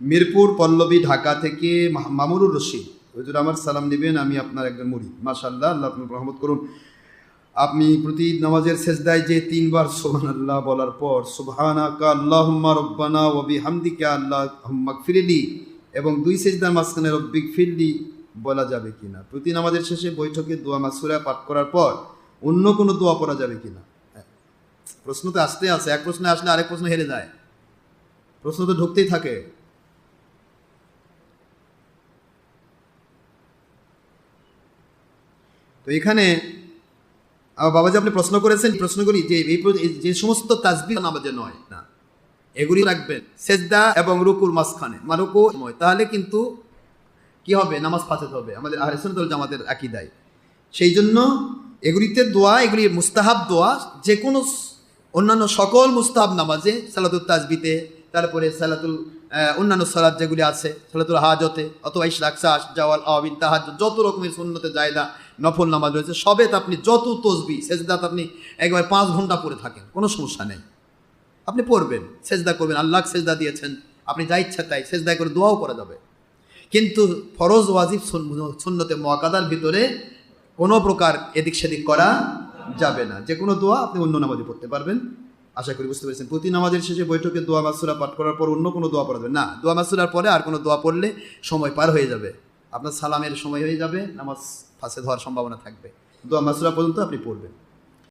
মিরপুর পল্লবী ঢাকা থেকে মামুনুর রশিদ হুজুর আমার সালাম দিবেন, আমি আপনার একজন মুরিদ। মাশাআল্লাহ, আল্লাহ আপনার রহমত করুন। আপনি প্রতি নামাজের সেজদায় যে 3 বার সুবহানাল্লাহ বলার পর সুবহানাকা আল্লাহুম্মা রব্বানা ওয়া বিহামদিকা আল্লাহুম্মা গফিরলি এবং 2 সেজদার মাঝখানে রব্বিক ফিরলি বলা যাবে কিনা? প্রতি নামাজের শেষে বৈঠকে দোয়া মাসুরা পাঠ করার পর অন্য কোনো দোয়া পড়া যাবে কিনা? প্রশ্ন তো আসতে আছে, এক প্রশ্নে আসলে আরেক প্রশ্ন হেরে যায়, প্রশ্ন তো ঢুকতেই থাকে। তো এখানে বাবাজি আপনি প্রশ্ন করেছেন, প্রশ্নগুলি যে যে সমস্ত তাসবিহ নামাজে নয় না, এগুলি রাখবেন সেজদা এবং রুকুর মাঝখানে, রুকু সময়, তাহলে কিন্তু কি হবে? নামাজ ফাসেদ হবে, আমাদের আহলে সুন্নাত ওয়াল জামাতের আকীদায়। সেই জন্য এগুলিতে দোয়া, এগুলি মুস্তাহাব দোয়া, যে কোনো অন্যান্য সকল মুস্তাহাব নামাজে, সালাতুল তাসবিতে, তারপরে সালাতুল অন্যান্য সালাত যেগুলি আছে, সালাতুল হাজতে অথবা ইশরাক, জাওয়াল, আওয়াবিন, তাহাজ্জুদ, যত রকমের সুন্নতে জায়দা নফল নামাজ রয়েছে, সবেত আপনি যত তসবি সেজদাত আপনি একবার 5 ঘন্টা পড়ে থাকেন, কোনো সমস্যা নেই, আপনি পড়বেন, সেজদা করবেন, আল্লাহ সেজদা দিয়েছেন, আপনি যা ইচ্ছা তাই সেজদা করে দোয়াও করা যাবে। কিন্তু ফরজ ওয়াজিব সুন্নতে মুআক্কাদার ভিতরে কোনো প্রকার এদিক সেদিক করা যাবে না। যে কোনো দোয়া আপনি অন্য নামাজে পড়তে পারবেন। আশা করি বুঝতে পেরেছেন। প্রতি নামাজের শেষে বৈঠকে দোয়া মাসুরা পাঠ করার পর অন্য কোনো দোয়া পড়া যাবে না। দোয়া মাসুরার পরে আর কোনো দোয়া পড়লে সময় পার হয়ে যাবে, আপনার সালামের সময় হয়ে যাবে, নামাজ ফাসেদ হওয়ার সম্ভাবনা থাকবে। দোয়া মাসুরা পর্যন্ত আপনি পড়বেন।